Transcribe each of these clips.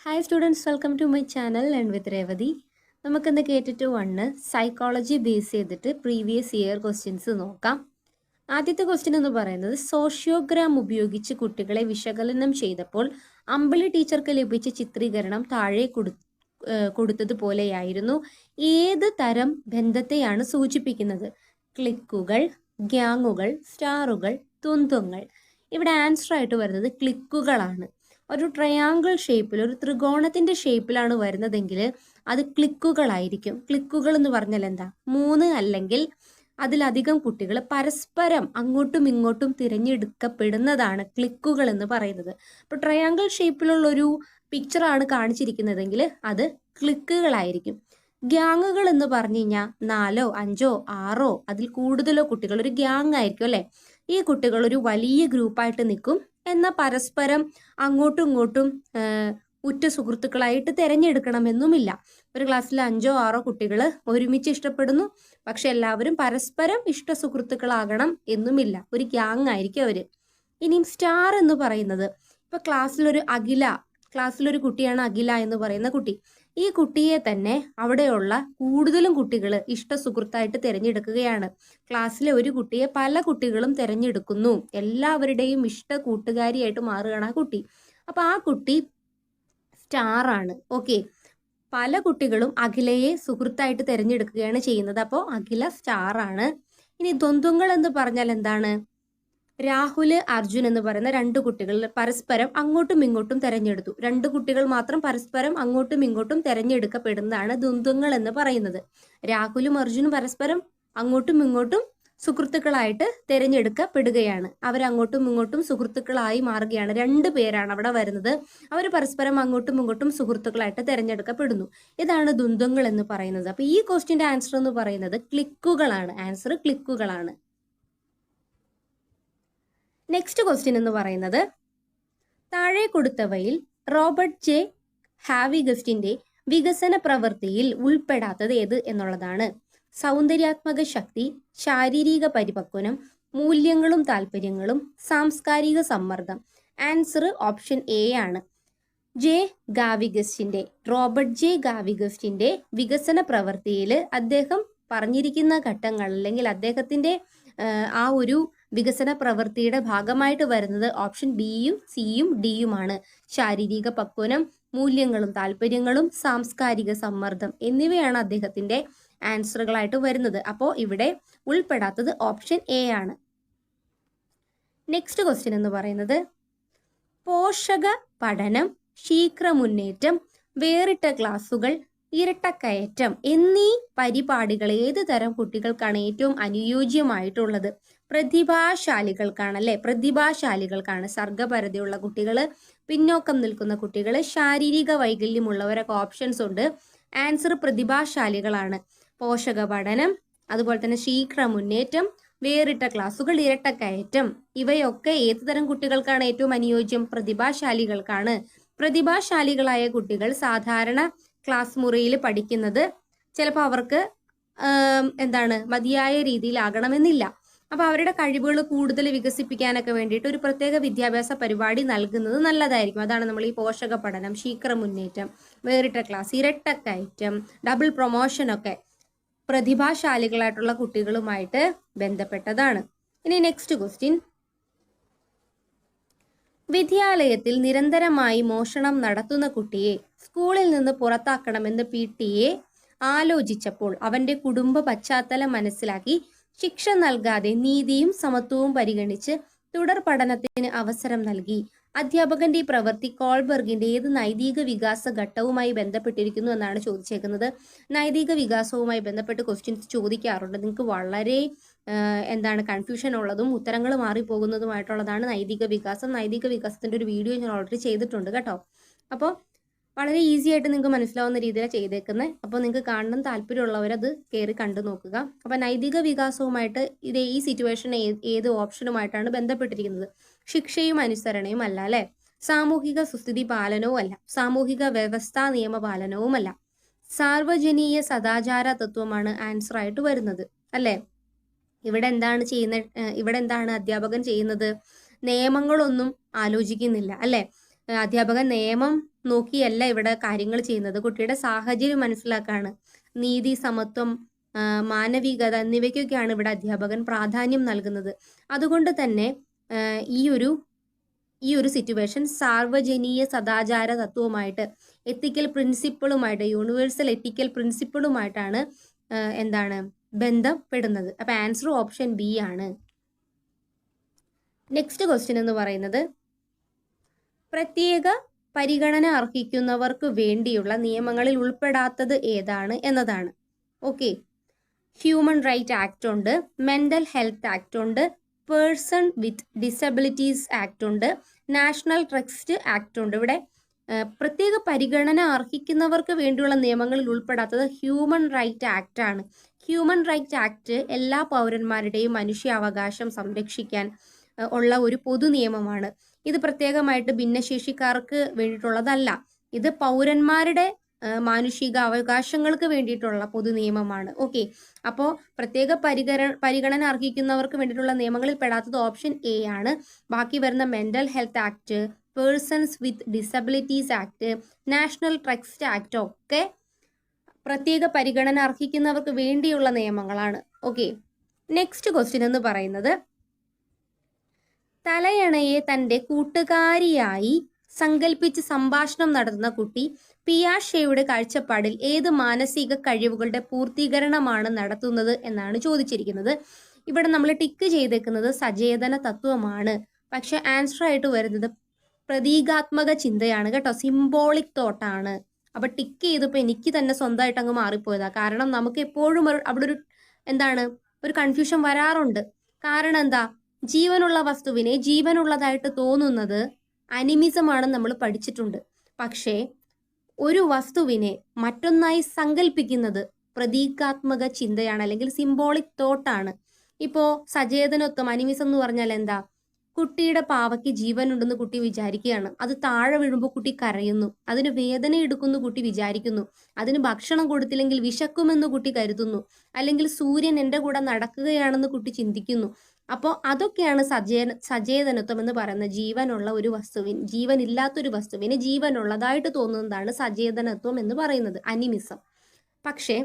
Hi students, welcome to my channel and with Revathi. നമുക്കിന്ന് കേട്ടിട്ട് വണ്ണ് സൈക്കോളജി ബേസ് ചെയ്തിട്ട് പ്രീവിയസ് ഇയർ ക്വസ്റ്റ്യൻസ് നോക്കാം. ആദ്യത്തെ ക്വസ്റ്റ്യൻ എന്ന് പറയുന്നത് സോഷ്യോഗ്രാം ഉപയോഗിച്ച് കുട്ടികളെ വിശകലനം ചെയ്തപ്പോൾ അമ്പിളി ടീച്ചർക്ക് ലഭിച്ച ചിത്രീകരണം താഴെ കൊടുത്തതുപോലെയായിരുന്നു. ഏത് തരം ബന്ധത്തെയാണ് സൂചിപ്പിക്കുന്നത്? ക്ലിക്കുകൾ, ഗ്യാങ്ങുകൾ, സ്റ്റാറുകൾ, ദ്വന്ദ്വങ്ങൾ. ഇവിടെ ആൻസർ ആയിട്ട് വരുന്നത് ക്ലിക്കുകളാണ്. ഒരു ട്രയാങ്കിൾ ഷേപ്പിൽ, ഒരു ത്രികോണത്തിന്റെ ഷേപ്പിലാണ് വരുന്നതെങ്കിൽ അത് ക്ലിക്കുകളായിരിക്കും. ക്ലിക്കുകൾ എന്ന് പറഞ്ഞാൽ എന്താ? 3 അല്ലെങ്കിൽ അതിലധികം കുട്ടികൾ പരസ്പരം അങ്ങോട്ടും ഇങ്ങോട്ടും തിരഞ്ഞെടുക്കപ്പെടുന്നതാണ് ക്ലിക്കുകൾ എന്ന് പറയുന്നത്. അപ്പോൾ ട്രയാങ്കിൾ ഷേപ്പിലുള്ള ഒരു പിക്ചറാണ് കാണിച്ചിരിക്കുന്നതെങ്കിൽ അത് ക്ലിക്കുകളായിരിക്കും. ഗ്യാങ്ങുകൾ എന്ന് പറഞ്ഞു കഴിഞ്ഞാൽ 4, 5, 6 അതിൽ കൂടുതലോ കുട്ടികൾ ഒരു ഗ്യാങ് ആയിരിക്കും അല്ലെ. ഈ കുട്ടികൾ ഒരു വലിയ ഗ്രൂപ്പായിട്ട് നിൽക്കും, എന്നാൽ പരസ്പരം അങ്ങോട്ടും ഇങ്ങോട്ടും ഉറ്റ സുഹൃത്തുക്കളായിട്ട് തിരഞ്ഞെടുക്കണമെന്നുമില്ല. ഒരു ക്ലാസ്സിൽ 5, 6 കുട്ടികൾ ഒരുമിച്ച് ഇഷ്ടപ്പെടുന്നു, പക്ഷെ എല്ലാവരും പരസ്പരം ഇഷ്ട സുഹൃത്തുക്കളാകണം എന്നുമില്ല. ഒരു ഗ്യാങ് ആയിരിക്കും അവര്. ഇനിയും സ്റ്റാർ എന്ന് പറയുന്നത്, ഇപ്പൊ ക്ലാസ്സിലൊരു കുട്ടിയാണ് അഖില എന്ന് പറയുന്ന കുട്ടി. ഈ കുട്ടിയെ തന്നെ അവിടെയുള്ള കൂടുതലും കുട്ടികൾ ഇഷ്ട സുഹൃത്തായിട്ട് തിരഞ്ഞെടുക്കുകയാണ്. ക്ലാസ്സിലെ ഒരു കുട്ടിയെ പല കുട്ടികളും തിരഞ്ഞെടുക്കുന്നു, എല്ലാവരുടെയും ഇഷ്ട കൂട്ടുകാരിയായിട്ട് മാറുകയാണ് ആ കുട്ടി. അപ്പൊ ആ കുട്ടി സ്റ്റാർ ആണ്. ഓക്കെ, പല കുട്ടികളും അഖിലയെ സുഹൃത്തായിട്ട് തിരഞ്ഞെടുക്കുകയാണ് ചെയ്യുന്നത്. അപ്പോൾ അഖില സ്റ്റാർ ആണ്. ഇനി ദ്വന്ദ്വങ്ങൾ എന്ന് പറഞ്ഞാൽ എന്താണ്? രാഹുല്, അർജുൻ എന്ന് പറയുന്ന 2 കുട്ടികൾ പരസ്പരം അങ്ങോട്ടും ഇങ്ങോട്ടും തെരഞ്ഞെടുത്തു. 2 കുട്ടികൾ മാത്രം പരസ്പരം അങ്ങോട്ടും ഇങ്ങോട്ടും തെരഞ്ഞെടുക്കപ്പെടുന്നതാണ് ദ്വന്ദ്വങ്ങൾ എന്ന് പറയുന്നത്. രാഹുലും അർജുനും പരസ്പരം അങ്ങോട്ടും ഇങ്ങോട്ടും സുഹൃത്തുക്കളായിട്ട് തിരഞ്ഞെടുക്കപ്പെടുകയാണ്. അവരങ്ങോട്ടും ഇങ്ങോട്ടും സുഹൃത്തുക്കളായി മാറുകയാണ്. 2 പേരാണ് അവിടെ വരുന്നത്. അവർ പരസ്പരം അങ്ങോട്ടും ഇങ്ങോട്ടും സുഹൃത്തുക്കളായിട്ട് തിരഞ്ഞെടുക്കപ്പെടുന്നു. ഇതാണ് ദ്വന്ദ്വങ്ങൾ എന്ന് പറയുന്നത്. അപ്പൊ ഈ ക്വസ്റ്റ്യന്റെ ആൻസർ എന്ന് പറയുന്നത് ക്ലിക്കുകളാണ്. ആൻസർ ക്ലിക്കുകളാണ്. നെക്സ്റ്റ് ക്വസ്റ്റ്യൻ എന്ന് പറയുന്നത് താഴെ കൊടുത്തവയിൽ റോബർട്ട് ജെ ഹാവിഗസ്റ്റിന്റെ വികസന പ്രവൃത്തിയിൽ ഉൾപ്പെടാത്തത് ഏത് എന്നുള്ളതാണ്. സൗന്ദര്യാത്മക ശക്തി, ശാരീരിക പരിപക്വനം, മൂല്യങ്ങളും താല്പര്യങ്ങളും, സാംസ്കാരിക സമ്മർദ്ദം. ആൻസർ ഓപ്ഷൻ എ ആണ്. റോബർട്ട് ജെ ഗാവിഗസ്റ്റിന്റെ വികസന പ്രവൃത്തിയിൽ അദ്ദേഹം പറഞ്ഞിരിക്കുന്ന ഘട്ടങ്ങൾ അല്ലെങ്കിൽ അദ്ദേഹത്തിന്റെ ആ ഒരു വികസന പ്രവൃത്തിയുടെ ഭാഗമായിട്ട് വരുന്നത് ഓപ്ഷൻ ബിയും സിയും ഡിയുമാണ്. ശാരീരിക പക്വനം, മൂല്യങ്ങളും താല്പര്യങ്ങളും, സാംസ്കാരിക സമ്മർദ്ദം എന്നിവയാണ് അദ്ദേഹത്തിന്റെ ആൻസറുകളായിട്ട് വരുന്നത്. അപ്പോൾ ഇവിടെ ഉൾപ്പെടാത്തത് ഓപ്ഷൻ എ ആണ്. നെക്സ്റ്റ് ക്വസ്റ്റ്യൻ എന്ന് പറയുന്നത് പോഷക പഠനം, ശീഘ്ര മുന്നേറ്റം, വേറിട്ട ക്ലാസുകൾ, ഇരട്ടക്കയറ്റം എന്നീ പരിപാടികൾ ഏത് തരം കുട്ടികൾക്കാണ് ഏറ്റവും അനുയോജ്യമായിട്ടുള്ളത്? പ്രതിഭാശാലികൾക്കാണ് അല്ലെ. പ്രതിഭാശാലികൾക്കാണ്. സർഗപരതയുള്ള കുട്ടികൾ, പിന്നോക്കം നിൽക്കുന്ന കുട്ടികൾ, ശാരീരിക വൈകല്യമുള്ളവരൊക്കെ ഓപ്ഷൻസ് ഉണ്ട്. ആൻസർ പ്രതിഭാശാലികളാണ്. പോഷക പഠനം, അതുപോലെ തന്നെ ശീഘ്ര മുന്നേറ്റം, വേറിട്ട ക്ലാസുകൾ, ഇരട്ടക്കയറ്റം ഇവയൊക്കെ ഏത് തരം കുട്ടികൾക്കാണ് ഏറ്റവും അനുയോജ്യം? പ്രതിഭാശാലികൾക്കാണ്. പ്രതിഭാശാലികളായ കുട്ടികൾ സാധാരണ ക്ലാസ് മുറിയിൽ പഠിക്കുന്നത് ചിലപ്പോൾ അവർക്ക് മതിയായ രീതിയിലാകണമെന്നില്ല. അപ്പൊ അവരുടെ കഴിവുകൾ കൂടുതൽ വികസിപ്പിക്കാനൊക്കെ വേണ്ടിയിട്ട് ഒരു പ്രത്യേക വിദ്യാഭ്യാസ പരിപാടി നൽകുന്നത് നല്ലതായിരിക്കും. അതാണ് നമ്മൾ ഈ പോഷക പഠനം, ശീഘ്ര മുന്നേറ്റം, വേറിട്ട ക്ലാസ്, ഇരട്ടക്കയറ്റം, ഡബിൾ പ്രൊമോഷൻ ഒക്കെ പ്രതിഭാശാലികളായിട്ടുള്ള കുട്ടികളുമായിട്ട് ബന്ധപ്പെട്ടതാണ്. ഇനി നെക്സ്റ്റ് ക്വസ്റ്റ്യൻ, വിദ്യാലയത്തിൽ നിരന്തരമായി മോഷണം നടത്തുന്ന കുട്ടിയെ സ്കൂളിൽ നിന്ന് പുറത്താക്കണമെന്ന് PTA ആലോചിച്ചപ്പോൾ അവന്റെ കുടുംബ പശ്ചാത്തലം മനസ്സിലാക്കി ശിക്ഷ നൽകാതെ നീതിയും സമത്വവും പരിഗണിച്ച് തുടർ പഠനത്തിന് അവസരം നൽകി. അധ്യാപകന്റെ ഈ പ്രവൃത്തി കോൾബർഗിന്റെ ഏത് നൈതിക വികാസ ഘട്ടവുമായി ബന്ധപ്പെട്ടിരിക്കുന്നു എന്നാണ് ചോദിച്ചേക്കുന്നത്. നൈതിക വികാസവുമായി ബന്ധപ്പെട്ട് ക്വസ്റ്റ്യൻസ് ചോദിക്കാറുണ്ട്. നിങ്ങൾക്ക് വളരെ കൺഫ്യൂഷൻ ഉള്ളതും ഉത്തരങ്ങൾ മാറിപ്പോകുന്നതുമായിട്ടുള്ളതാണ് നൈതിക വികാസം. നൈതിക വികാസത്തിന്റെ ഒരു വീഡിയോ ഞാൻ ഓൾറെഡി ചെയ്തിട്ടുണ്ട് കേട്ടോ. അപ്പോൾ വളരെ ഈസി ആയിട്ട് നിങ്ങൾക്ക് മനസ്സിലാവുന്ന രീതിയിലാണ് ചെയ്തേക്കുന്നത്. അപ്പോൾ നിങ്ങൾക്ക് കാണണം താല്പര്യമുള്ളവരത് കയറി കണ്ടു നോക്കുക. അപ്പോൾ നൈതിക വികാസവുമായിട്ട് ഈ സിറ്റുവേഷൻ ഏത് ഓപ്ഷനുമായിട്ടാണ് ബന്ധപ്പെട്ടിരിക്കുന്നത്? ശിക്ഷയും അനുസരണയും അല്ല അല്ലെ. സാമൂഹിക സുസ്ഥിതി പാലനവും അല്ല. സാമൂഹിക വ്യവസ്ഥാ നിയമ പാലനവുമല്ല. സാർവജനീയ സദാചാര തത്വമാണ് ആൻസർ ആയിട്ട് വരുന്നത് അല്ലെ. ഇവിടെ എന്താണ് അധ്യാപകൻ ചെയ്യുന്നത്? നിയമങ്ങളൊന്നും ആലോചിക്കുന്നില്ല അല്ലെ. അധ്യാപകൻ നിയമം നോക്കിയല്ല ഇവിടെ കാര്യങ്ങൾ ചെയ്യുന്നത്, കുട്ടിയുടെ സാഹചര്യം മനസ്സിലാക്കാണ്. നീതി, സമത്വം, മാനവികത എന്നിവയ്ക്കൊക്കെയാണ് ഇവിടെ അധ്യാപകൻ പ്രാധാന്യം നൽകുന്നത്. അതുകൊണ്ട് തന്നെ ഈ ഒരു സിറ്റുവേഷൻ സാർവജനീയ സദാചാര തത്വവുമായിട്ട്, എത്തിക്കൽ പ്രിൻസിപ്പിളുമായിട്ട്, യൂണിവേഴ്സൽ എത്തിക്കൽ പ്രിൻസിപ്പിളുമായിട്ടാണ് എന്താണ് ബന്ധപ്പെടുന്നത്. അപ്പൊ ആൻസർ ഓപ്ഷൻ ബി ആണ്. നെക്സ്റ്റ് ക്വസ്റ്റ്യൻ എന്ന് പറയുന്നത് പ്രത്യേക പരിഗണന അർഹിക്കുന്നവർക്ക് വേണ്ടിയുള്ള നിയമങ്ങളിൽ ഉൾപ്പെടാത്തത് ഏതാണ് എന്നതാണ്. ഓക്കെ, ഹ്യൂമൻ റൈറ്റ് ആക്ട് ഉണ്ട്, മെന്റൽ ഹെൽത്ത് ആക്ട് ഉണ്ട്, പേഴ്സൺ വിത്ത് ഡിസബിലിറ്റീസ് ആക്ട് ഉണ്ട്, നാഷണൽ ട്രസ്റ്റ് ആക്ട് ഉണ്ട്. ഇവിടെ പ്രത്യേക പരിഗണന അർഹിക്കുന്നവർക്ക് വേണ്ടിയുള്ള നിയമങ്ങളിൽ ഉൾപ്പെടാത്തത് ഹ്യൂമൻ റൈറ്റ് ആക്ട് ആണ്. ഹ്യൂമൻ റൈറ്റ് ആക്ട് എല്ലാ പൗരന്മാരുടെയും മനുഷ്യാവകാശം സംരക്ഷിക്കാൻ ഉള്ള ഒരു പൊതു നിയമമാണ്. ഇത് പ്രത്യേകമായിട്ട് ഭിന്നശേഷിക്കാർക്ക് വേണ്ടിയിട്ടുള്ളതല്ല. ഇത് പൗരന്മാരുടെ മാനുഷിക അവകാശങ്ങൾക്ക് വേണ്ടിയിട്ടുള്ള പൊതു നിയമമാണ്. ഓക്കെ, അപ്പോൾ പ്രത്യേക പരിഗണന അർഹിക്കുന്നവർക്ക് വേണ്ടിയിട്ടുള്ള നിയമങ്ങളിൽ പെടാത്തത് ഓപ്ഷൻ എ ആണ്. ബാക്കി വരുന്ന mental health act, persons with disabilities act, national trust act ഒക്കെ പ്രത്യേക പരിഗണന അർഹിക്കുന്നവർക്ക് വേണ്ടിയുള്ള നിയമങ്ങളാണ്. ഓക്കെ, നെക്സ്റ്റ് ക്വസ്റ്റ്യൻ എന്ന് പറയുന്നത് തലയണയെ തൻ്റെ കൂട്ടുകാരിയായി സങ്കല്പിച്ച് സംഭാഷണം നടത്തുന്ന കുട്ടി പിയാഷെയുടെ കാഴ്ചപ്പാടിൽ ഏത് മാനസിക കഴിവുകളുടെ പൂർത്തീകരണമാണ് നടത്തുന്നത് എന്നാണ് ചോദിച്ചിരിക്കുന്നത്. ഇവിടെ നമ്മൾ ടിക്ക് ചെയ്തേക്കുന്നത് സചേതന തത്വമാണ്. പക്ഷെ ആൻസർ ആയിട്ട് വരുന്നത് പ്രതീകാത്മക ചിന്തയാണ് കേട്ടോ, സിംബോളിക് തോട്ടാണ്. അപ്പൊ ടിക്ക് ചെയ്തപ്പോൾ എനിക്ക് തന്നെ സ്വന്തമായിട്ട് അങ്ങ് മാറിപ്പോയതാ. കാരണം നമുക്ക് എപ്പോഴും അവിടെ ഒരു കൺഫ്യൂഷൻ വരാറുണ്ട്. കാരണം എന്താ, ജീവനുള്ള വസ്തുവിനെ ജീവനുള്ളതായിട്ട് തോന്നുന്നത് അനിമിസമാണെന്ന് നമ്മൾ പഠിച്ചിട്ടുണ്ട്. പക്ഷേ ഒരു വസ്തുവിനെ മറ്റൊന്നായി സങ്കല്പിക്കുന്നത് പ്രതീകാത്മക ചിന്തയാണ്, അല്ലെങ്കിൽ സിംബോളിക് തോട്ടാണ്. ഇപ്പോ സചേതനത്വം, അനിമിസം എന്ന് പറഞ്ഞാൽ എന്താ, കുട്ടിയുടെ പാവയ്ക്ക് ജീവനുണ്ടെന്ന് കുട്ടി വിചാരിക്കുകയാണ്. അത് താഴെ വീഴുമ്പോൾ കുട്ടി കരയുന്നു, അതിന് വേദന എടുക്കുന്നു കുട്ടി വിചാരിക്കുന്നു, അതിന് ഭക്ഷണം കൊടുത്തില്ലെങ്കിൽ വിശക്കുമെന്ന് കുട്ടി കരുതുന്നു, അല്ലെങ്കിൽ സൂര്യൻ എൻ്റെ കൂടെ നടക്കുകയാണെന്ന് കുട്ടി ചിന്തിക്കുന്നു. അപ്പോൾ അതൊക്കെയാണ് സചേതനത്വം എന്ന് പറയുന്നത്. ജീവനുള്ള ഒരു വസ്തുവിന്, ജീവനില്ലാത്തൊരു വസ്തുവിന് ജീവനുള്ളതായിട്ട് തോന്നുന്നതാണ് സചേതനത്വം എന്ന് പറയുന്നത്, അനിമിസം. പക്ഷേ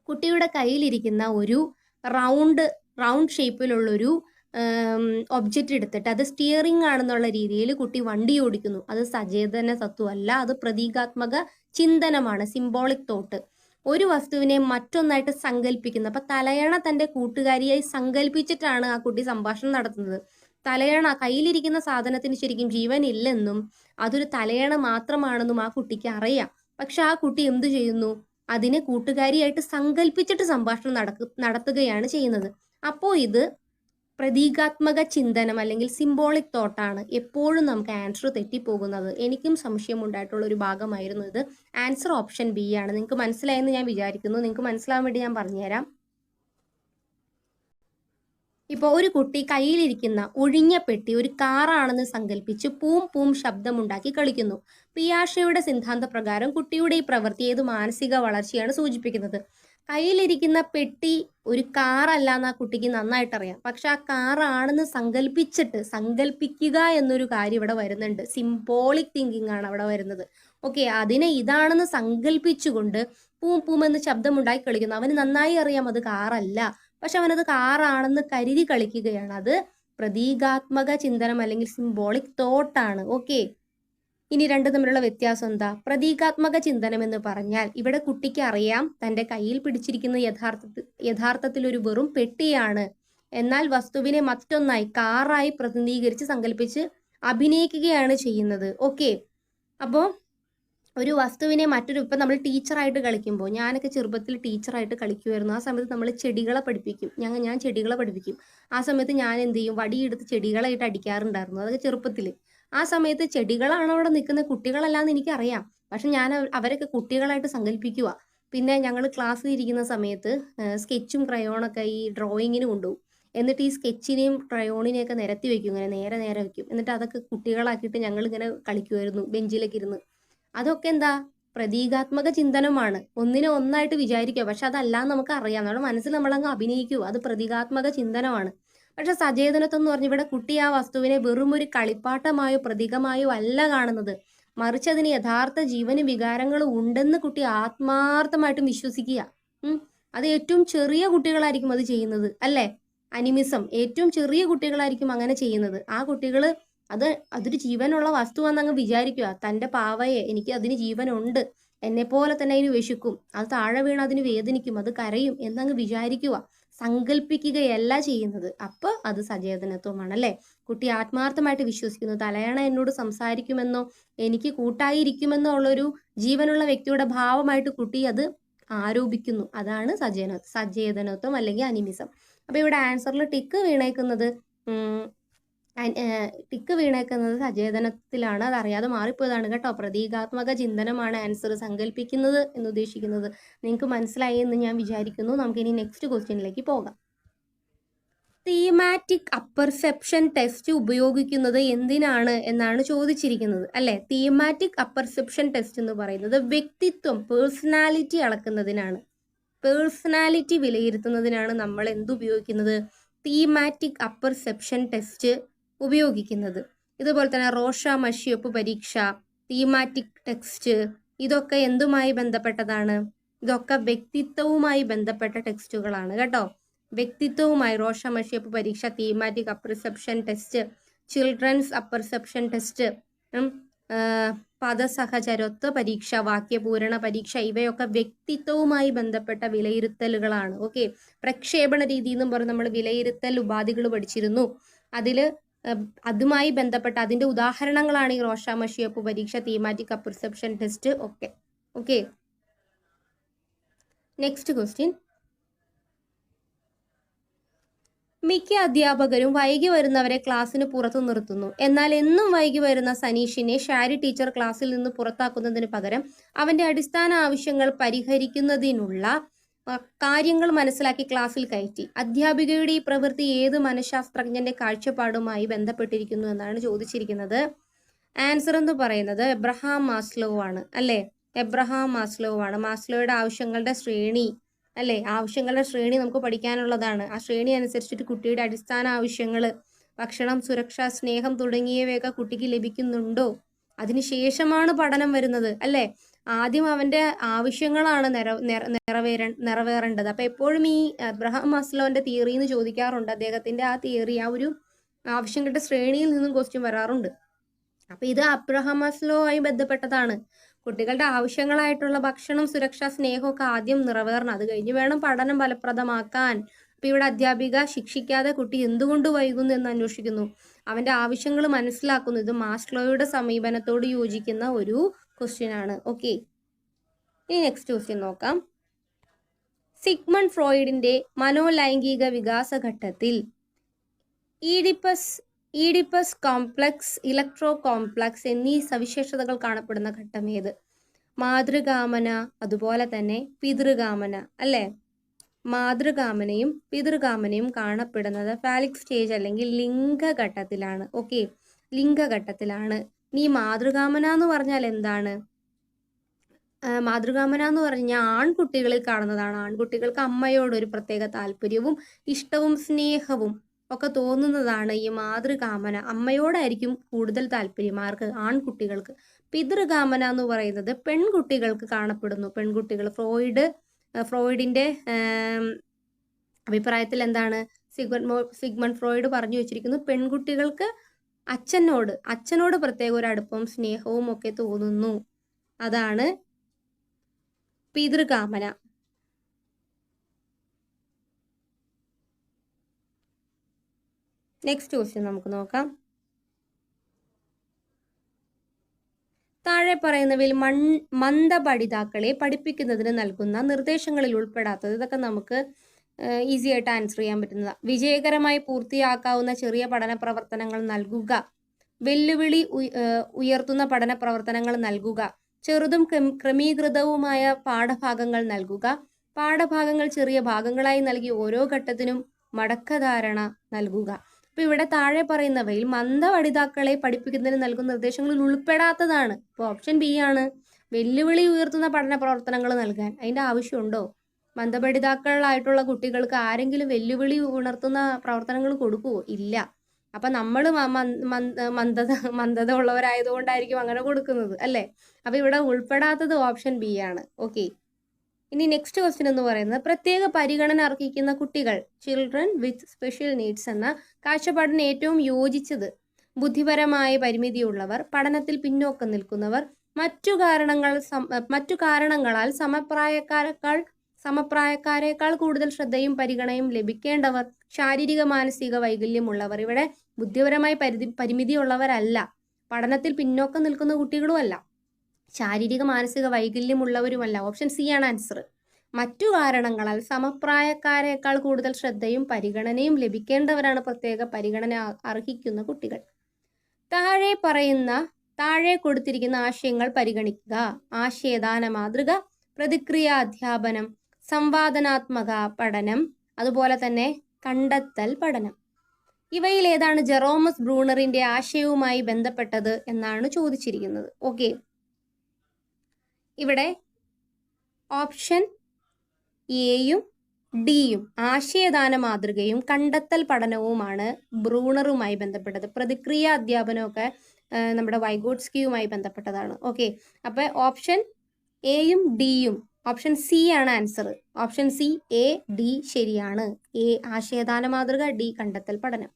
കുട്ടിയുടെ കയ്യിലിരിക്കുന്ന ഒരു റൗണ്ട് ഷേപ്പിലുള്ളൊരു ഒബ്ജക്റ്റ് എടുത്തിട്ട് അത് സ്റ്റിയറിംഗ് ആണെന്നുള്ള രീതിയിൽ കുട്ടി വണ്ടി ഓടിക്കുന്നു. അത് സചേതന തത്വമല്ല, അത് പ്രതീകാത്മക ചിന്തനമാണ്, സിംബോളിക് തോട്ട്. ഒരു വസ്തുവിനെ മറ്റൊന്നായിട്ട് സങ്കല്പിക്കുന്നത്. അപ്പൊ തലയണ തന്റെ കൂട്ടുകാരിയായി സങ്കല്പിച്ചിട്ടാണ് ആ കുട്ടി സംഭാഷണം നടത്തുന്നത്. തലയണ, കയ്യിലിരിക്കുന്ന സാധനത്തിന് ശരിക്കും ജീവൻ ഇല്ലെന്നും അതൊരു തലയണ മാത്രമാണെന്നും ആ കുട്ടിക്ക് അറിയാം. പക്ഷെ ആ കുട്ടി എന്തു ചെയ്യുന്നു, അതിനെ കൂട്ടുകാരിയായിട്ട് സങ്കല്പിച്ചിട്ട് സംഭാഷണം നടത്തുകയാണ് ചെയ്യുന്നത്. അപ്പോൾ ഇത് പ്രതീകാത്മക ചിന്തനം അല്ലെങ്കിൽ സിംബോളിക് തോട്ടാണ്. എപ്പോഴും നമുക്ക് ആൻസർ തെറ്റിപ്പോകുന്നത്, എനിക്കും സംശയം ഉണ്ടായിട്ടുള്ള ഒരു ഭാഗമായിരുന്നു ഇത്. ആൻസർ ഓപ്ഷൻ ബി ആണ്. നിങ്ങൾക്ക് മനസ്സിലായെന്ന് ഞാൻ വിചാരിക്കുന്നു. നിങ്ങൾക്ക് മനസ്സിലാവാൻ വേണ്ടി ഞാൻ പറഞ്ഞുതരാം. ഇപ്പോൾ ഒരു കുട്ടി കയ്യിലിരിക്കുന്ന ഒഴിഞ്ഞ പെട്ടി ഒരു കാറാണെന്ന് സങ്കല്പിച്ച് പൂം പൂം ശബ്ദമുണ്ടാക്കി കളിക്കുന്നു. പിയാഷെയുടെ സിദ്ധാന്ത പ്രകാരം കുട്ടിയുടെ ഈ പ്രവൃത്തി ഏത് മാനസിക വളർച്ചയാണ് സൂചിപ്പിക്കുന്നത്? കയ്യിലിരിക്കുന്ന പെട്ടി ഒരു കാറല്ല എന്ന് ആ കുട്ടിക്ക് നന്നായിട്ട് അറിയാം. പക്ഷെ ആ കാറാണെന്ന് സങ്കല്പിക്കുക എന്നൊരു കാര്യം ഇവിടെ വരുന്നുണ്ട്. സിംബോളിക് തിങ്കിങ് ആണ് അവിടെ വരുന്നത്. ഓക്കെ, അതിനെ ഇതാണെന്ന് സങ്കല്പിച്ചുകൊണ്ട് പൂം പൂം എന്ന് ശബ്ദമുണ്ടാക്കി കളിക്കുന്നു. അവന് നന്നായി അറിയാം അത് കാറല്ല, പക്ഷെ അവനത് കാറാണെന്ന് കരുതി കളിക്കുകയാണ്. അത് പ്രതീകാത്മക ചിന്തനം അല്ലെങ്കിൽ സിംബോളിക് തോട്ടാണ്. ഓക്കെ, ഇനി രണ്ടും തമ്മിലുള്ള വ്യത്യാസം എന്താ? പ്രതീകാത്മക ചിന്തനം എന്ന് പറഞ്ഞാൽ ഇവിടെ കുട്ടിക്ക് അറിയാം തൻ്റെ കയ്യിൽ പിടിച്ചിരിക്കുന്ന യഥാർത്ഥത്തിൽ ഒരു വെറും പെട്ടിയാണ്. എന്നാൽ വസ്തുവിനെ മറ്റൊന്നായി കാറായി പ്രതിനിധീകരിച്ച് സങ്കല്പിച്ച് അഭിനയിക്കുകയാണ് ചെയ്യുന്നത്. ഓക്കെ, അപ്പോൾ ഒരു വസ്തുവിനെ ഇപ്പം നമ്മൾ ടീച്ചറായിട്ട് കളിക്കുമ്പോൾ, ഞാനൊക്കെ ചെറുപ്പത്തിൽ ടീച്ചറായിട്ട് കളിക്കുമായിരുന്നു. ആ സമയത്ത് നമ്മൾ ചെടികളെ പഠിപ്പിക്കും. ഞാൻ ചെടികളെ പഠിപ്പിക്കും. ആ സമയത്ത് ഞാൻ എന്ത് ചെയ്യും, വടിയെടുത്ത് ചെടികളായിട്ട് അടിക്കാറുണ്ടായിരുന്നു. അതൊക്കെ ചെറുപ്പത്തിൽ. ആ സമയത്ത് ചെടികളാണ് അവിടെ നിൽക്കുന്ന, കുട്ടികളല്ലാന്ന് എനിക്കറിയാം. പക്ഷെ ഞാൻ അവരൊക്കെ കുട്ടികളായിട്ട് സങ്കല്പിക്കുക. പിന്നെ ഞങ്ങൾ ക്ലാസ്സിൽ ഇരിക്കുന്ന സമയത്ത് സ്കെച്ചും ക്രയോണൊക്കെ ഈ ഡ്രോയിങ്ങിന് കൊണ്ടുപോകും. എന്നിട്ട് ഈ സ്കെച്ചിനെയും ക്രയോണിനെയൊക്കെ നിരത്തി വെക്കും, ഇങ്ങനെ നേരെ വെക്കും. എന്നിട്ട് അതൊക്കെ കുട്ടികളാക്കിയിട്ട് ഞങ്ങൾ ഇങ്ങനെ കളിക്കുമായിരുന്നു ബെഞ്ചിലൊക്കെ ഇരുന്ന്. അതൊക്കെ എന്താ, പ്രതീകാത്മക ചിന്തനമാണ്. ഒന്നിനെ ഒന്നായിട്ട് വിചാരിക്കുക, പക്ഷെ അതല്ലാന്ന് നമുക്ക് അറിയാം. നമ്മുടെ മനസ്സിൽ നമ്മളങ്ങ് അഭിനയിക്കുക. അത് പ്രതീകാത്മക ചിന്തനമാണ്. പക്ഷെ സചേതനത്വം എന്ന് പറഞ്ഞ ഇവിടെ കുട്ടി ആ വസ്തുവിനെ വെറും ഒരു കളിപ്പാട്ടമായോ പ്രതീകമായോ അല്ല കാണുന്നത്, മറിച്ച് അതിന് യഥാർത്ഥ ജീവനും വികാരങ്ങളും ഉണ്ടെന്ന് കുട്ടി ആത്മാർത്ഥമായിട്ടും വിശ്വസിക്കുക. അത് ഏറ്റവും ചെറിയ കുട്ടികളായിരിക്കും അത് ചെയ്യുന്നത്, അല്ലേ? അനിമിസം ഏറ്റവും ചെറിയ കുട്ടികളായിരിക്കും അങ്ങനെ ചെയ്യുന്നത്. ആ കുട്ടികള് അതൊരു ജീവനുള്ള വസ്തുവാണെന്ന് അങ്ങ് വിചാരിക്കുക. തന്റെ പാവയെ എനിക്ക് അതിന് ജീവനുണ്ട്, എന്നെ പോലെ തന്നെ അതിന് വിശക്കും, അത് താഴെ വീണ് അതിന് വേദനിക്കും, അത് കരയും എന്നങ്ങ് വിചാരിക്കുക, സങ്കല്പിക്കുകയല്ല ചെയ്യുന്നത്. അപ്പൊ അത് സചേതനത്വമാണ്, അല്ലെ? കുട്ടി ആത്മാർത്ഥമായിട്ട് വിശ്വസിക്കുന്നു, തലയണ എന്നോട് സംസാരിക്കുമെന്നോ എനിക്ക് കൂട്ടായിരിക്കുമെന്നോ ഉള്ളൊരു ജീവനുള്ള വ്യക്തിയുടെ ഭാവമായിട്ട് കുട്ടി അത് ആരോപിക്കുന്നു. അതാണ് സചേതനത്വം അല്ലെങ്കിൽ അനിമിസം. അപ്പൊ ഇവിടെ ആൻസറിൽ ടിക്ക് വീണേക്കുന്നത് സചേതനത്തിലാണ്. അത് അറിയാതെ മാറിപ്പോയതാണ് കേട്ടോ. പ്രതീകാത്മക ചിന്തനമാണ് ആൻസർ, സങ്കല്പിക്കുന്നത് എന്ന് ഉദ്ദേശിക്കുന്നത്. നിങ്ങൾക്ക് മനസ്സിലായി എന്ന് ഞാൻ വിചാരിക്കുന്നു. നമുക്ക് ഇനി നെക്സ്റ്റ് ക്വസ്റ്റ്യനിലേക്ക് പോകാം. തീമാറ്റിക് അപ്പർസെപ്ഷൻ ടെസ്റ്റ് ഉപയോഗിക്കുന്നത് എന്തിനാണ് എന്നാണ് ചോദിച്ചിരിക്കുന്നത്, അല്ലെ? തീമാറ്റിക് അപ്പർസെപ്ഷൻ ടെസ്റ്റ് എന്ന് പറയുന്നത് വ്യക്തിത്വം, പേഴ്സണാലിറ്റി അളക്കുന്നതിനാണ്, പേഴ്സണാലിറ്റി വിലയിരുത്തുന്നതിനാണ് നമ്മൾ എന്തുപയോഗിക്കുന്നത്? തീമാറ്റിക് അപ്പർസെപ്ഷൻ ടെസ്റ്റ് ഉപയോഗിക്കുന്നത്. ഇതുപോലെ തന്നെ റോഷ മഷിയൊപ്പ് പരീക്ഷ, തീമാറ്റിക് ടെക്സ്റ്റ്, ഇതൊക്കെ എന്തുമായി ബന്ധപ്പെട്ടതാണ്? ഇതൊക്കെ വ്യക്തിത്വവുമായി ബന്ധപ്പെട്ട ടെക്സ്റ്റുകളാണ് കേട്ടോ. വ്യക്തിത്വവുമായി റോഷ മഷിയൊപ്പ് പരീക്ഷ, thematic apperception test, children's apperception test, പദസഹചരത്വ പരീക്ഷ, വാക്യപൂരണ പരീക്ഷ, ഇവയൊക്കെ വ്യക്തിത്വവുമായി ബന്ധപ്പെട്ട വിലയിരുത്തലുകളാണ്. ഓക്കെ, പ്രക്ഷേപണ രീതി എന്നും പറഞ്ഞ് നമ്മൾ വിലയിരുത്തൽ ഉപാധികൾ പഠിച്ചിരുന്നു. അതുമായി ബന്ധപ്പെട്ട അതിന്റെ ഉദാഹരണങ്ങളാണ് ഈ റോഷ മഷിയൊപ്പ് പരീക്ഷ, തീമാറ്റിക് അപ്പർസെപ്ഷൻ ടെസ്റ്റ് ഒക്കെ. Okay, next question. മിക്ക അധ്യാപകരും വൈകി വരുന്നവരെ ക്ലാസ്സിന് പുറത്തു നിർത്തുന്നു. എന്നാൽ എന്നും വൈകി വരുന്ന സനീഷിനെ ഷാരി ടീച്ചർ ക്ലാസ്സിൽ നിന്ന് പുറത്താക്കുന്നതിന് പകരം അവന്റെ അടിസ്ഥാന ആവശ്യങ്ങൾ പരിഹരിക്കുന്നതിനുള്ള കാര്യങ്ങൾ മനസ്സിലാക്കി ക്ലാസ്സിൽ കയറ്റി. അധ്യാപികയുടെ ഈ പ്രവൃത്തി ഏത് മനഃശാസ്ത്രജ്ഞന്റെ കാഴ്ചപ്പാടുമായി ബന്ധപ്പെട്ടിരിക്കുന്നു എന്നാണ് ചോദിച്ചിരിക്കുന്നത്. ആൻസർ എന്ന് പറയുന്നത് എബ്രഹാം മാസ്ലോ ആണ്, അല്ലെ? എബ്രഹാം മാസ്ലോ ആണ്. മാസ്ലോയുടെ ആവശ്യങ്ങളുടെ ശ്രേണി, അല്ലെ? ആവശ്യങ്ങളുടെ ശ്രേണി നമുക്ക് പഠിക്കാനുള്ളതാണ്. ആ ശ്രേണി അനുസരിച്ചിട്ട് കുട്ടിയുടെ അടിസ്ഥാന ആവശ്യങ്ങൾ, ഭക്ഷണം, സുരക്ഷ, സ്നേഹം തുടങ്ങിയവയൊക്കെ കുട്ടിക്ക് ലഭിക്കുന്നുണ്ടോ, അതിനുശേഷമാണ് പഠനം വരുന്നത്, അല്ലെ? ആദ്യം അവന്റെ ആവശ്യങ്ങളാണ് നിറവേറേണ്ടത്. അപ്പൊ എപ്പോഴും ഈ എബ്രഹാം മാസ്ലോന്റെ തിയറി എന്ന് ചോദിക്കാറുണ്ട്. അദ്ദേഹത്തിന്റെ ആ തിയറി, ആ ഒരു ആവശ്യങ്ങളുടെ ശ്രേണിയിൽ നിന്നും ക്വസ്റ്റ്യൻ വരാറുണ്ട്. അപ്പൊ ഇത് അബ്രഹാം മാസ്ലോ ആയി ബന്ധപ്പെട്ടതാണ്. കുട്ടികളുടെ ആവശ്യങ്ങളായിട്ടുള്ള ഭക്ഷണം, സുരക്ഷ, സ്നേഹമൊക്കെ ആദ്യം നിറവേറണം, അത് കഴിഞ്ഞ് വേണം പഠനം ഫലപ്രദമാക്കാൻ. അപ്പൊ ഇവിടെ അധ്യാപിക ശിക്ഷിക്കാതെ കുട്ടി എന്തുകൊണ്ട് വൈകുന്നു എന്ന് അന്വേഷിക്കുന്നു, അവന്റെ ആവശ്യങ്ങൾ മനസ്സിലാക്കുന്നു. ഇത് മാസ്ലോയുടെ സമീപനത്തോട് യോജിക്കുന്ന ഒരു ക്വസ്റ്റ്യൻ ആണ്. ഓക്കെ, ഇനി നെക്സ്റ്റ് ക്വസ്റ്റ്യൻ നോക്കാം. സിഗ്മണ്ട് ഫ്രോയിഡിന്റെ മനോലൈംഗിക വികാസഘട്ടത്തിൽ ഈഡിപ്പസ് കോംപ്ലക്സ്, ഇലക്ട്രോ കോംപ്ലക്സ് എന്നീ സവിശേഷതകൾ കാണപ്പെടുന്ന ഘട്ടം ഏത്? മാതൃകാമന, അതുപോലെ തന്നെ പിതൃകാമന, അല്ലെ? മാതൃകാമനയും പിതൃകാമനയും കാണപ്പെടുന്നത് ഫാലിക് സ്റ്റേജ് അല്ലെങ്കിൽ ലിംഗഘട്ടത്തിലാണ്. ഓക്കെ, ലിംഗഘട്ടത്തിലാണ്. ഈ മാതൃകാമന എന്ന് പറഞ്ഞാൽ എന്താണ്? മാതൃകാമന എന്ന് പറഞ്ഞാൽ ആൺകുട്ടികളിൽ കാണുന്നതാണ്. ആൺകുട്ടികൾക്ക് അമ്മയോട് ഒരു പ്രത്യേക താല്പര്യവും ഇഷ്ടവും സ്നേഹവും ഒക്കെ തോന്നുന്നതാണ് ഈ മാതൃകാമന. അമ്മയോടായിരിക്കും കൂടുതൽ താല്പര്യം ആർക്ക്? ആൺകുട്ടികൾക്ക്. പിതൃകാമന എന്ന് പറയുന്നത് പെൺകുട്ടികൾക്ക് കാണപ്പെടുന്നു. പെൺകുട്ടികൾ, ഫ്രോയിഡിന്റെ അഭിപ്രായത്തിൽ എന്താണ്? സിഗ്മണ്ട് ഫ്രോയിഡ് പറഞ്ഞു വെച്ചിരിക്കുന്നു, പെൺകുട്ടികൾക്ക് അച്ഛനോട് പ്രത്യേക ഒരു അടുപ്പവും സ്നേഹവും ഒക്കെ തോന്നുന്നു. അതാണ് പിതൃകാമന. നെക്സ്റ്റ് ക്വസ്റ്റ്യൻ നമുക്ക് നോക്കാം. താഴെ പറയുന്നവയിൽ മന്ദപഠിതാക്കളെ പഠിപ്പിക്കുന്നതിന് നൽകുന്ന നിർദ്ദേശങ്ങളിൽ ഉൾപ്പെടാത്തത്, ഇതൊക്കെ നമുക്ക് ഈസി ആയിട്ട് ആൻസർ ചെയ്യാൻ പറ്റുന്നതാണ്. വിജയകരമായി പൂർത്തിയാക്കാവുന്ന ചെറിയ പഠന പ്രവർത്തനങ്ങൾ നൽകുക, വെല്ലുവിളി ഉയർത്തുന്ന പഠന പ്രവർത്തനങ്ങൾ നൽകുക, ചെറുതും ക്രമീകൃതവുമായ പാഠഭാഗങ്ങൾ നൽകുക, പാഠഭാഗങ്ങൾ ചെറിയ ഭാഗങ്ങളായി നൽകി ഓരോ ഘട്ടത്തിനും മടക്കധാരണ നൽകുക. അപ്പൊ ഇവിടെ താഴെ പറയുന്നവയിൽ മന്ദപഠിതാക്കളെ പഠിപ്പിക്കുന്നതിന് നൽകുന്ന നിർദ്ദേശങ്ങളിൽ ഉൾപ്പെടാത്തതാണ്. ഇപ്പൊ ഓപ്ഷൻ ബി ആണ്. വെല്ലുവിളി ഉയർത്തുന്ന പഠന പ്രവർത്തനങ്ങൾ നൽകാൻ അതിന്റെ ആവശ്യമുണ്ടോ? മന്ദപഠിതാക്കളായിട്ടുള്ള കുട്ടികൾക്ക് ആരെങ്കിലും വെല്ലുവിളി ഉണർത്തുന്ന പ്രവർത്തനങ്ങൾ കൊടുക്കുവോ? ഇല്ല. അപ്പൊ നമ്മൾ മന്ദത ഉള്ളവരായതുകൊണ്ടായിരിക്കും അങ്ങനെ കൊടുക്കുന്നത്, അല്ലേ? അപ്പൊ ഇവിടെ ഉൾപ്പെടാത്തത് ഓപ്ഷൻ ബി ആണ്. ഓക്കെ. ഇനി നെക്സ്റ്റ് ക്വസ്റ്റ്യൻ എന്ന് പറയുന്നത് പ്രത്യേക പരിഗണന അർഹിക്കുന്ന കുട്ടികൾ, ചിൽഡ്രൻ വിത്ത് സ്പെഷ്യൽ നീഡ്സ് എന്ന കാഴ്ചപ്പാടിന് ഏറ്റവും യോജിച്ചത് ബുദ്ധിപരമായ പരിമിതിയുള്ളവർ, പഠനത്തിൽ പിന്നോക്കം നിൽക്കുന്നവർ, മറ്റു കാരണങ്ങളാൽ സമപ്രായക്കാരേക്കാൾ കൂടുതൽ ശ്രദ്ധയും പരിഗണനയും ലഭിക്കേണ്ടവർ, ശാരീരിക മാനസിക വൈകല്യമുള്ളവർ. ഇവിടെ ബുദ്ധിപരമായ പരിമിതിയുള്ളവരല്ല, പഠനത്തിൽ പിന്നോക്കം നിൽക്കുന്ന കുട്ടികളുമല്ല, ശാരീരിക മാനസിക വൈകല്യമുള്ളവരുമല്ല. ഓപ്ഷൻ സി ആണ് ആൻസർ. മറ്റു കാരണങ്ങളാൽ സമപ്രായക്കാരേക്കാൾ കൂടുതൽ ശ്രദ്ധയും പരിഗണനയും ലഭിക്കേണ്ടവരാണ് പ്രത്യേക പരിഗണന അർഹിക്കുന്ന കുട്ടികൾ. താഴെ കൊടുത്തിരിക്കുന്ന ആശയങ്ങൾ പരിഗണിക്കുക. ആശയദാന മാതൃക, പ്രതിക്രിയ അധ്യാപനം, സംവാദനാത്മക പഠനം, അതുപോലെ തന്നെ കണ്ടെത്തൽ പഠനം. ഇവയിൽ ഏതാണ് ജെറോമസ് ബ്രൂണറിന്റെ ആശയവുമായി ബന്ധപ്പെട്ടത് എന്നാണ് ചോദിച്ചിരിക്കുന്നത്. ഓക്കെ, ഇവിടെ ഓപ്ഷൻ എയും ഡിയും ആശയദാന മാതൃകയും കണ്ടെത്തൽ പഠനവുമാണ് ബ്രൂണറുമായി ബന്ധപ്പെട്ടത്. പ്രതിക്രിയ അധ്യാപനമൊക്കെ നമ്മുടെ വൈഗോട്സ്കിയുമായി ബന്ധപ്പെട്ടതാണ്. ഓക്കെ, അപ്പൊ ഓപ്ഷൻ എയും ഡിയും, ഓപ്ഷൻ സി ആണ് answer. Option C, A, D ശരിയാണ്. എ ആശയദാന മാതൃക, ഡി കണ്ടെത്തൽ പഠനം.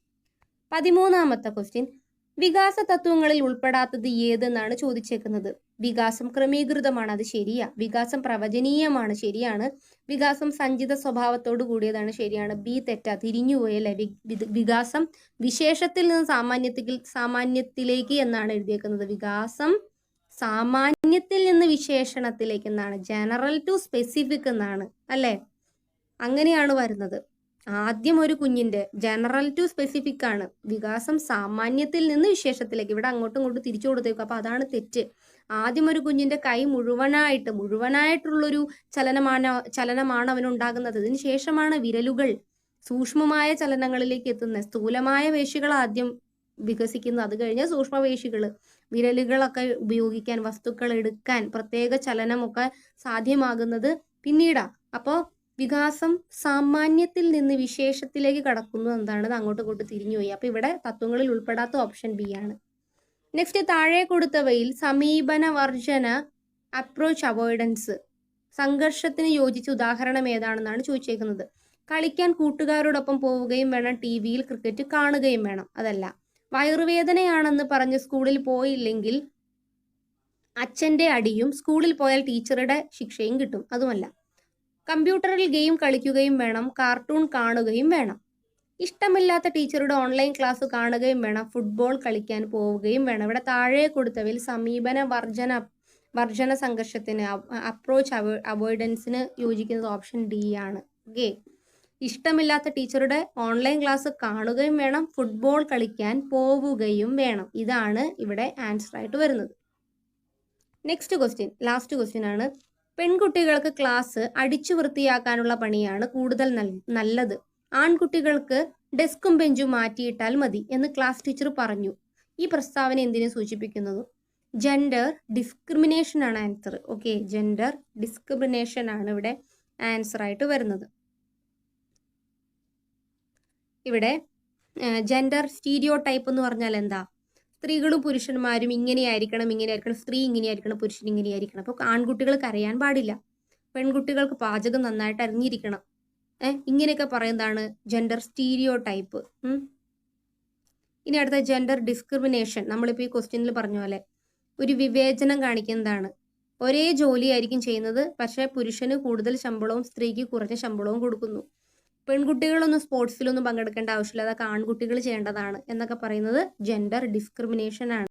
13ാമത്തെ ക്വസ്റ്റ്യൻ, വികാസ തത്വങ്ങളിൽ ഉൾപ്പെടാത്തത് ഏതെന്നാണ് ചോദിച്ചേക്കുന്നത്. വികാസം ക്രമീകൃതമാണ്, അത് ശരിയാ. വികാസം പ്രവചനീയമാണ്, ശരിയാണ്. വികാസം സഞ്ചിത സ്വഭാവത്തോട് കൂടിയതാണ്, ശരിയാണ്. ബി തെറ്റാ, തിരിഞ്ഞുപോയല്ലേ. വികാസം വിശേഷത്തിൽ നിന്ന് സാമാന്യത്തിലേക്ക് എന്നാണ് എഴുതിയേക്കുന്നത്. വികാസം സാമാന്യത്തിൽ നിന്ന് വിശേഷണത്തിലേക്ക് എന്നാണ്, ജനറൽ ടു സ്പെസിഫിക് എന്നാണ്, അല്ലേ? അങ്ങനെയാണ് വരുന്നത്. ആദ്യം ഒരു കുഞ്ഞിന്റെ ജനറൽ ടു സ്പെസിഫിക് ആണ്, വികാസം സാമാന്യത്തിൽ നിന്ന് വിശേഷത്തിലേക്ക്. ഇവിടെ അങ്ങോട്ടും ഇങ്ങോട്ടും തിരിച്ചു കൊടുത്തേക്കും, അപ്പൊ അതാണ് തെറ്റ്. ആദ്യം ഒരു കുഞ്ഞിന്റെ കൈ മുഴുവനായിട്ടുള്ളൊരു ചലനമാണ് അവനുണ്ടാകുന്നത്. ഇതിന് ശേഷമാണ് വിരലുകൾ സൂക്ഷ്മമായ ചലനങ്ങളിലേക്ക് എത്തുന്നത്. സ്ഥൂലമായ പേശികൾ ആദ്യം വികസിക്കുന്നത്, അത് കഴിഞ്ഞ സൂക്ഷ്മപേശികൾ, വിരലുകളൊക്കെ ഉപയോഗിക്കാൻ, വസ്തുക്കൾ എടുക്കാൻ, പ്രത്യേക ചലനമൊക്കെ സാധ്യമാകുന്നത് പിന്നീടാ. അപ്പോൾ വികാസം സാമാന്യത്തിൽ നിന്ന് വിശേഷത്തിലേക്ക് കടക്കുന്നു എന്താണ്, അങ്ങോട്ടും ഇങ്ങോട്ടും തിരിഞ്ഞുപോയി. അപ്പൊ ഇവിടെ തത്വങ്ങളിൽ ഉൾപ്പെടാത്ത ഓപ്ഷൻ ബി ആണ്. നെക്സ്റ്റ്, താഴെ കൊടുത്തവയിൽ സമീപന വർജന, അപ്രോച്ച് അവോയ്ഡൻസ്, സംഘർഷത്തിന് യോജിച്ച ഉദാഹരണം ഏതാണെന്നാണ് ചോദിച്ചേക്കുന്നത്. കളിക്കാൻ കൂട്ടുകാരോടൊപ്പം പോവുകയും വേണം, ടിവിയിൽ ക്രിക്കറ്റ് കാണുകയും വേണം, അതല്ല. വയറുവേദനയാണെന്ന് പറഞ്ഞ് സ്കൂളിൽ പോയില്ലെങ്കിൽ അച്ഛന്റെ അടിയും സ്കൂളിൽ പോയാൽ ടീച്ചറുടെ ശിക്ഷയും കിട്ടും, അതുമല്ല. കമ്പ്യൂട്ടറിൽ ഗെയിം കളിക്കുകയും വേണം, കാർട്ടൂൺ കാണുകയും വേണം. ഇഷ്ടമില്ലാത്ത ടീച്ചറുടെ ഓൺലൈൻ ക്ലാസ് കാണുകയും വേണം, ഫുട്ബോൾ കളിക്കാൻ പോവുകയും വേണം. ഇവിടെ താഴെ കൊടുത്തവയിൽ സമീപന വർജന സംഘർഷത്തിന്, അപ്രോച്ച് അവോയ്ഡൻസിന് യോജിക്കുന്നത് ഓപ്ഷൻ ഡി ആണ്. ഓക്കെ, ഇഷ്ടമില്ലാത്ത ടീച്ചറുടെ ഓൺലൈൻ ക്ലാസ് കാണുകയും വേണം, ഫുട്ബോൾ കളിക്കാൻ പോവുകയും വേണം. ഇതാണ് ഇവിടെ ആൻസർ ആയിട്ട് വരുന്നത്. നെക്സ്റ്റ് ക്വസ്റ്റ്യൻ, ലാസ്റ്റ് ക്വസ്റ്റ്യൻ ആണ്. പെൺകുട്ടികൾക്ക് ക്ലാസ് അടിച്ചു വൃത്തിയാക്കാനുള്ള പണിയാണ് കൂടുതൽ നല്ലത്. ആൺകുട്ടികൾക്ക് ഡെസ്കും ബെഞ്ചും മാറ്റിയിട്ടാൽ മതി എന്ന് ക്ലാസ് ടീച്ചർ പറഞ്ഞു. ഈ പ്രസ്താവന എന്തിനെ സൂചിപ്പിക്കുന്നത്? ജെൻഡർ ഡിസ്ക്രിമിനേഷൻ ആണ് ആൻസർ. ഓക്കെ, ജെൻഡർ ഡിസ്ക്രിമിനേഷൻ ആണ് ഇവിടെ ആൻസർ ആയിട്ട് വരുന്നത്. ഇവിടെ ജെൻഡർ സ്റ്റീരിയോ ടൈപ്പ് എന്ന് പറഞ്ഞാൽ എന്താ? സ്ത്രീകളും പുരുഷന്മാരും ഇങ്ങനെയായിരിക്കണം, സ്ത്രീ ഇങ്ങനെയായിരിക്കണം, പുരുഷൻ ഇങ്ങനെയായിരിക്കണം. അപ്പോൾ ആൺകുട്ടികൾ കരയാൻ പാടില്ല, പെൺകുട്ടികൾക്ക് പാചകം നന്നായിട്ട് അറിഞ്ഞിരിക്കണം, ഇങ്ങനെയൊക്കെ പറയുന്നതാണ് ജെൻഡർ സ്റ്റീരിയോ ടൈപ്പ്. ഇനി അടുത്ത ജെൻഡർ ഡിസ്ക്രിമിനേഷൻ. നമ്മളിപ്പോൾ ഈ ക്വസ്റ്റ്യനിൽ പറഞ്ഞ പോലെ ഒരു വിവേചനം കാണിക്കുന്നതാണ്. ഒരേ ജോലിയായിരിക്കും ചെയ്യുന്നത്, പക്ഷേ പുരുഷന് കൂടുതൽ ശമ്പളവും സ്ത്രീക്ക് കുറഞ്ഞ ശമ്പളവും കൊടുക്കുന്നു. പെൺകുട്ടികളൊന്നും സ്പോർട്സിലൊന്നും പങ്കെടുക്കേണ്ട ആവശ്യമില്ല, അതൊക്കെ ആൺകുട്ടികൾ ചെയ്യേണ്ടതാണ് എന്നൊക്കെ പറയുന്നത് ജെൻഡർ ഡിസ്ക്രിമിനേഷൻ ആണ്.